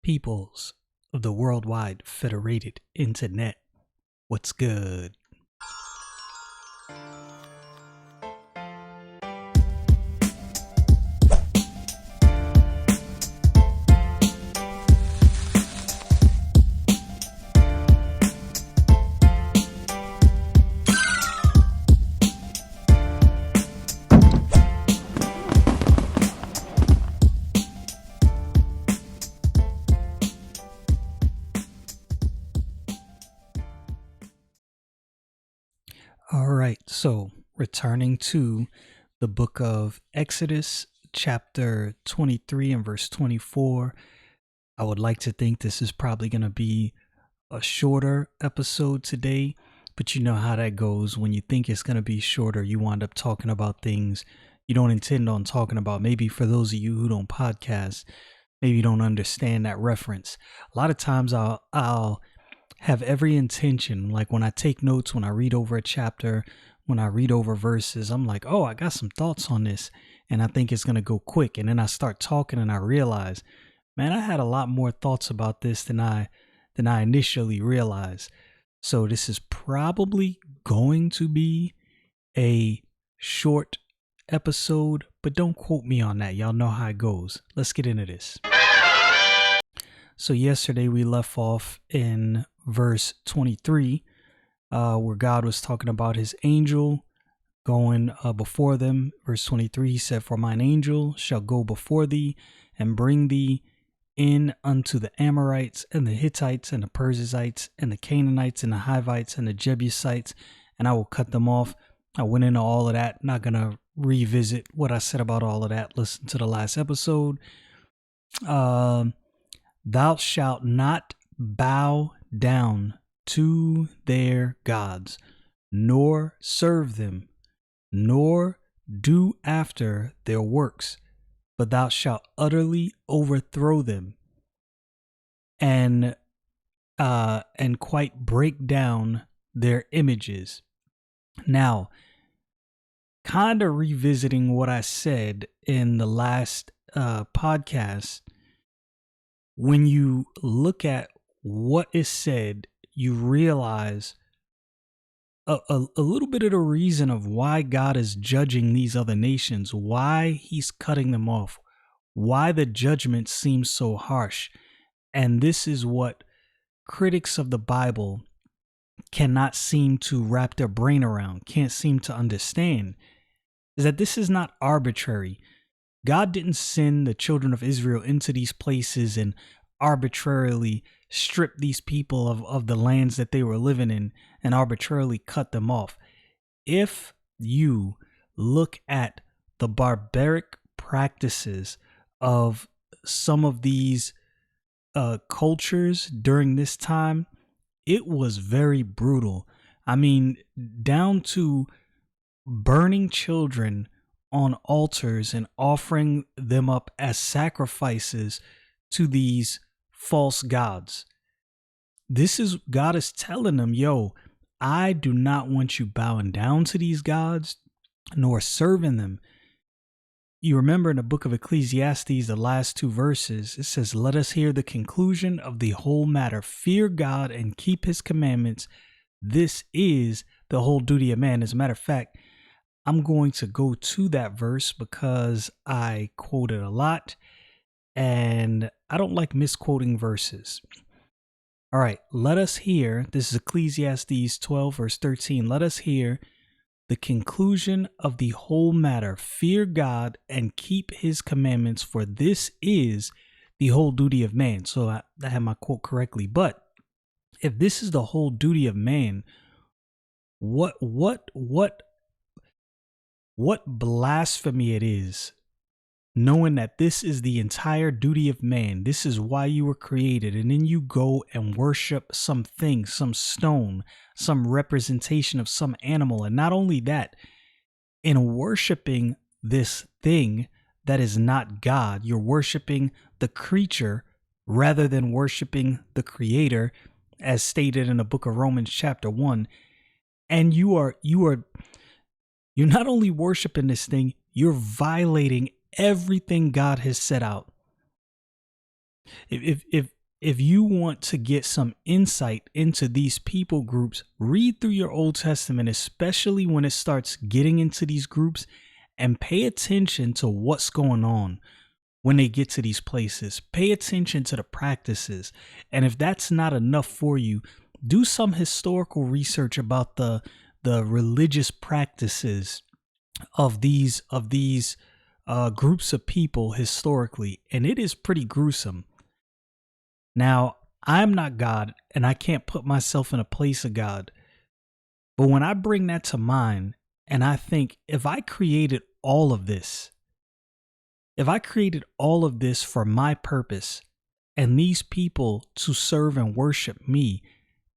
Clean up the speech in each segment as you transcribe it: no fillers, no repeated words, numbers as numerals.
Peoples of the worldwide federated internet. What's good? All right, so returning to the book of Exodus, chapter 23 and verse 24. I would like to think this is probably going to be a shorter episode today, but you know how that goes. When you think it's going to be shorter, you wind up talking about things you don't intend on talking about. Maybe for those of you who don't podcast, maybe you don't understand that reference. A lot of times I'll have every intention, like when I take notes, when I read over a chapter, when I read over verses, I'm like, oh, I got some thoughts on this, and I think it's going to go quick. And then I start talking and I realize, man, I had a lot more thoughts about this than I initially realized. So this is probably going to be a short episode, but don't quote me on that. Y'all know how it goes. Let's get into this. So yesterday we left off in verse 23, where God was talking about his angel going before them. Verse 23, he said, "For mine angel shall go before thee and bring thee in unto the Amorites and the Hittites and the Perizzites and the Canaanites and the Hivites and the Jebusites, and I will cut them off." I went into all of that. Not going to revisit what I said about all of that. Listen to the last episode. Thou shalt not bow down to their gods, nor serve them, nor do after their works, but thou shalt utterly overthrow them and quite break down their images. Now, kind of revisiting what I said in the last podcast, when you look at what is said, you realize a little bit of the reason of why God is judging these other nations, why he's cutting them off, why the judgment seems so harsh. And this is what critics of the Bible cannot seem to wrap their brain around, can't seem to understand, is that this is not arbitrary. God didn't send the children of Israel into these places and arbitrarily strip these people of the lands that they were living in and arbitrarily cut them off. If you look at the barbaric practices of some of these cultures during this time, it was very brutal. I mean, down to burning children on altars and offering them up as sacrifices to these false gods. This is, God is telling them, yo, I do not want you bowing down to these gods nor serving them. You remember in the book of Ecclesiastes, the last two verses, it says, "Let us hear the conclusion of the whole matter. Fear God and keep his commandments. This is the whole duty of man." As a matter of fact, I'm going to go to that verse because I quote it a lot and I don't like misquoting verses. All right, let us hear, this is Ecclesiastes 12 verse 13. "Let us hear the conclusion of the whole matter. Fear God and keep his commandments, for this is the whole duty of man." So I have my quote correctly. But if this is the whole duty of man, what blasphemy it is, knowing that this is the entire duty of man. This is why you were created. And then you go and worship something, some stone, some representation of some animal. And not only that, in worshiping this thing that is not God, you're worshiping the creature rather than worshiping the creator, as stated in the book of Romans chapter 1. And you're not only worshiping this thing, you're violating everything God has set out. If you want to get some insight into these people groups, read through your Old Testament, especially when it starts getting into these groups, and pay attention to what's going on when they get to these places. Pay attention to the practices. And if that's not enough for you, do some historical research about the religious practices of these groups of people historically, and it is pretty gruesome. Now, I'm not God, and I can't put myself in a place of God. But when I bring that to mind, and I think, if I created all of this for my purpose, and these people to serve and worship me,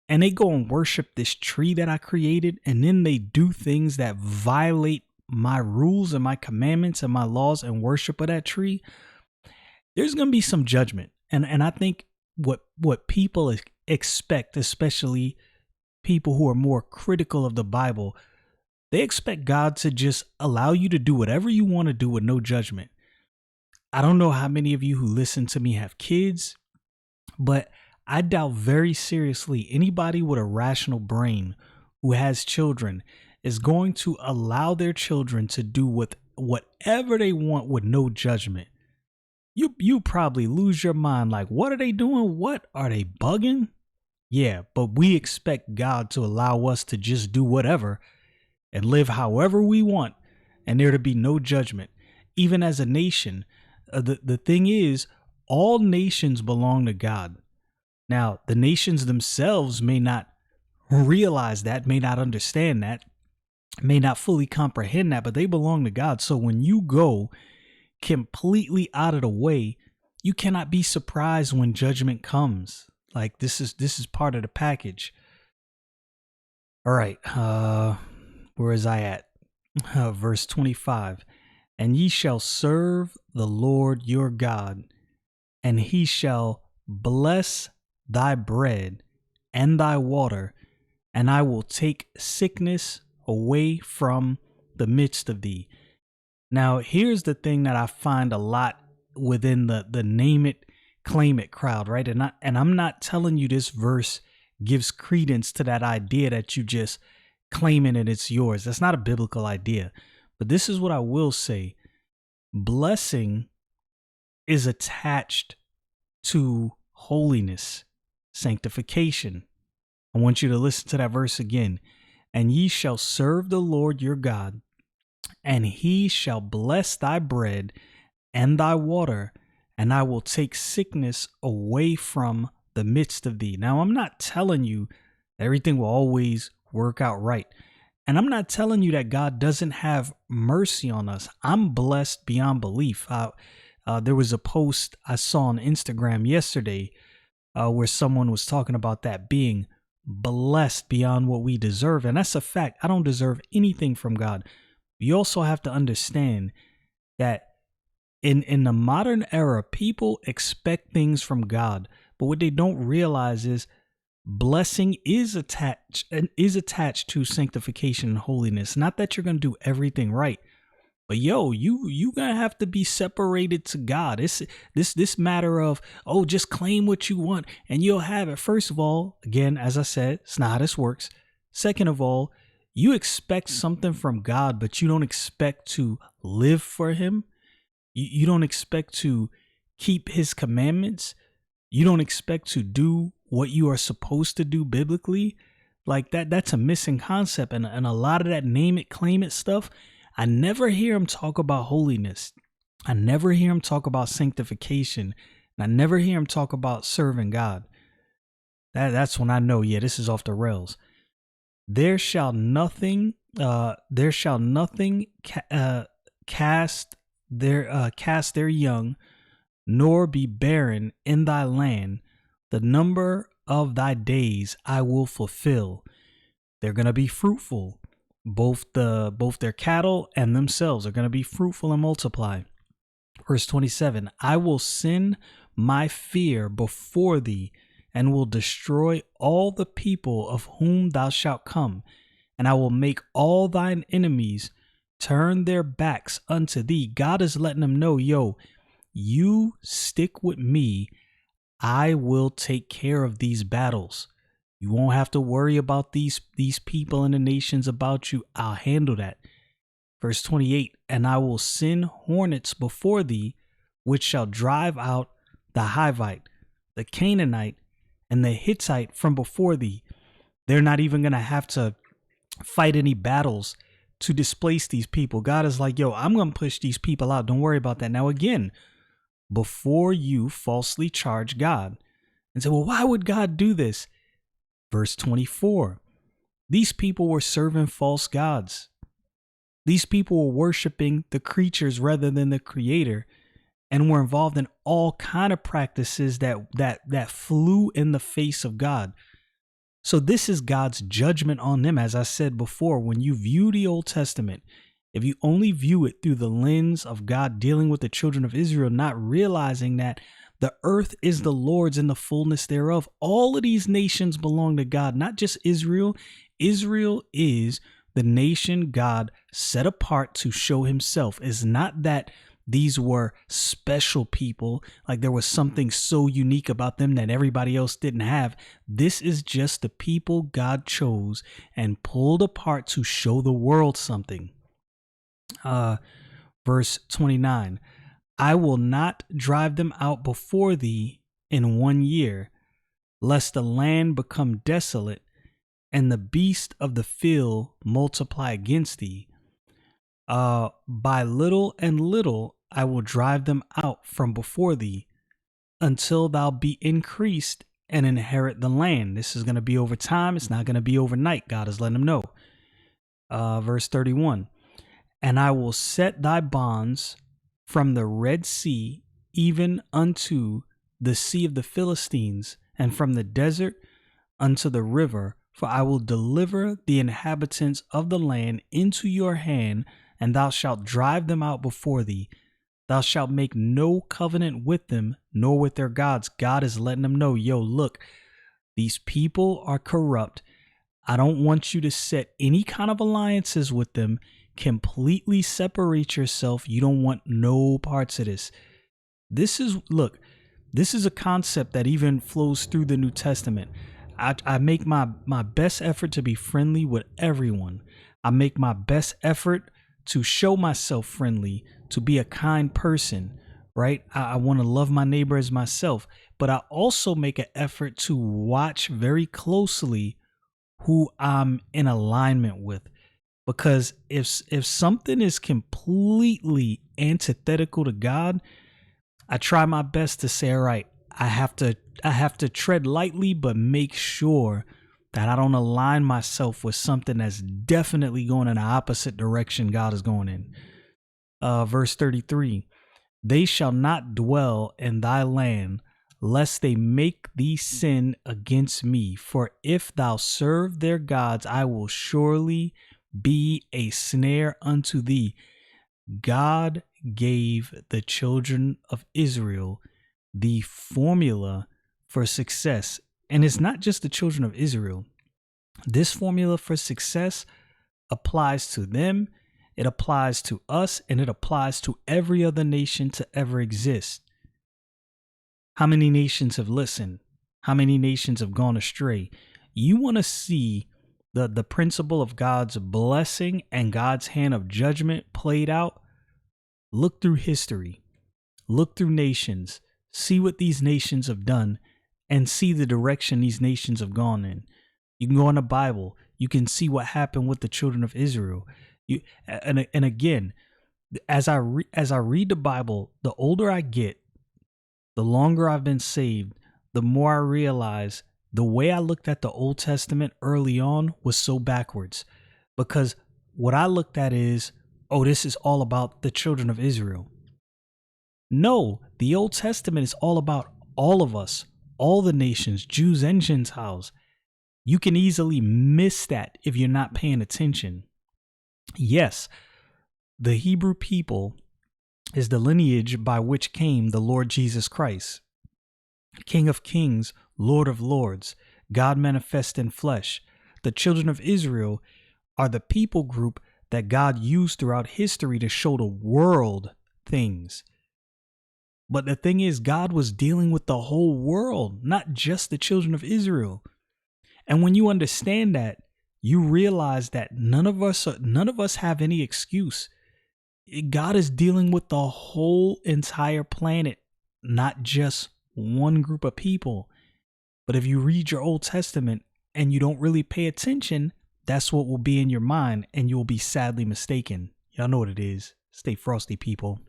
and they go and worship this tree that I created, and then they do things that violate my rules and my commandments and my laws and worship of that tree, there's going to be some judgment. And I think what people expect, especially people who are more critical of the Bible, they expect God to just allow you to do whatever you want to do with no judgment. I don't know how many of you who listen to me have kids, but I doubt very seriously anybody with a rational brain who has children is going to allow their children to do whatever they want with no judgment. You probably lose your mind like, what are they doing? What are they bugging? Yeah, but we expect God to allow us to just do whatever and live however we want, and there to be no judgment. Even as a nation, the thing is, all nations belong to God. Now, the nations themselves may not realize that, may not understand that, may not fully comprehend that, but they belong to God. So when you go completely out of the way, you cannot be surprised when judgment comes. Like, this is part of the package. All right, where is I at? Verse 25. And ye shall serve the Lord your God, and he shall bless thy bread and thy water, and I will take sickness away from the midst of thee. Now, here's the thing that I find a lot within the name it, claim it crowd, right? And I'm not telling you this verse gives credence to that idea that you just claiming it, it's yours. That's not a biblical idea. But this is what I will say. Blessing is attached to holiness, sanctification. I want you to listen to that verse again. And ye shall serve the Lord your God, and he shall bless thy bread and thy water, and I will take sickness away from the midst of thee. Now, I'm not telling you everything will always work out right. And I'm not telling you that God doesn't have mercy on us. I'm blessed beyond belief. There was a post I saw on Instagram yesterday where someone was talking about that being blessed beyond what we deserve. And that's a fact. I don't deserve anything from God. You also have to understand that in the modern era, people expect things from God. But what they don't realize is blessing is attached to sanctification and holiness. Not that you're going to do everything right, but you gonna have to be separated to God. It's this matter of, oh, just claim what you want and you'll have it. First of all, again, as I said, it's not how this works. Second of all, you expect something from God, but you don't expect to live for him. You don't expect to keep his commandments. You don't expect to do what you are supposed to do biblically. Like that's a missing concept. And a lot of that name it, claim it stuff, I never hear him talk about holiness. I never hear him talk about sanctification. And I never hear him talk about serving God. That's when I know, yeah, this is off the rails. There shall nothing cast their young, nor be barren in thy land. The number of thy days I will fulfill. They're going to be fruitful. Both their cattle and themselves are going to be fruitful and multiply. Verse 27, I will send my fear before thee, and will destroy all the people of whom thou shalt come. And I will make all thine enemies turn their backs unto thee. God is letting them know, yo, you stick with me, I will take care of these battles. You won't have to worry about these people and the nations about you. I'll handle that. Verse 28, and I will send hornets before thee, which shall drive out the Hivite, the Canaanite, and the Hittite from before thee. They're not even going to have to fight any battles to displace these people. God is like, yo, I'm going to push these people out. Don't worry about that. Now, again, before you falsely charge God and say, well, why would God do this? Verse 24, these people were serving false gods. These people were worshiping the creatures rather than the creator, and were involved in all kind of practices that flew in the face of God. So this is God's judgment on them. As I said before, when you view the Old Testament, if you only view it through the lens of God dealing with the children of Israel, not realizing that the earth is the Lord's and the fullness thereof, all of these nations belong to God, not just Israel. Israel is the nation God set apart to show himself. It's not that these were special people, like there was something so unique about them that everybody else didn't have. This is just the people God chose and pulled apart to show the world something. Verse 29, I will not drive them out before thee in 1 year, lest the land become desolate and the beast of the field multiply against thee. By little and little I will drive them out from before thee, until thou be increased and inherit the land. This is going to be over time. It's not going to be overnight. God is letting them know. Verse 31, and I will set thy bonds from the Red Sea even unto the sea of the Philistines, and from the desert unto the river, for I will deliver the inhabitants of the land into your hand, and thou shalt drive them out before thee. Thou shalt make no covenant with them, nor with their gods. God is letting them know, yo, look, these people are corrupt. I don't want you to set any kind of alliances with them. Completely separate yourself. You don't want no parts of this. This is a concept that even flows through the New Testament. I make my best effort to be friendly with everyone. I make my best effort to show myself friendly, to be a kind person, right? I want to love my neighbor as myself, but I also make an effort to watch very closely who I'm in alignment with. Because if something is completely antithetical to God, I try my best to say, all right, I have to tread lightly, but make sure that I don't align myself with something that's definitely going in the opposite direction God is going in. Verse 33, they shall not dwell in thy land, lest they make thee sin against me. For if thou serve their gods, I will surely be a snare unto thee. God gave the children of Israel the formula for success. And it's not just the children of Israel. This formula for success applies to them, it applies to us, and it applies to every other nation to ever exist. How many nations have listened? How many nations have gone astray? You want to see the principle of God's blessing and God's hand of judgment played out? Look through history. Look through nations. See what these nations have done and see the direction these nations have gone in. You can go in the Bible. You can see what happened with the children of Israel. And again, as I read the Bible, the older I get, the longer I've been saved, the more I realize the way I looked at the Old Testament early on was so backwards. Because what I looked at is, oh, this is all about the children of Israel. No, the Old Testament is all about all of us, all the nations, Jews and Gentiles. You can easily miss that if you're not paying attention. Yes, the Hebrew people is the lineage by which came the Lord Jesus Christ, King of Kings, Lord of Lords, God manifest in flesh. The children of Israel are the people group that God used throughout history to show the world things. But the thing is, God was dealing with the whole world, not just the children of Israel. And when you understand that, you realize that none of us have any excuse. God is dealing with the whole entire planet, not just one group of people. But if you read your Old Testament and you don't really pay attention, that's what will be in your mind, and you will be sadly mistaken. Y'all know what it is. Stay frosty, people.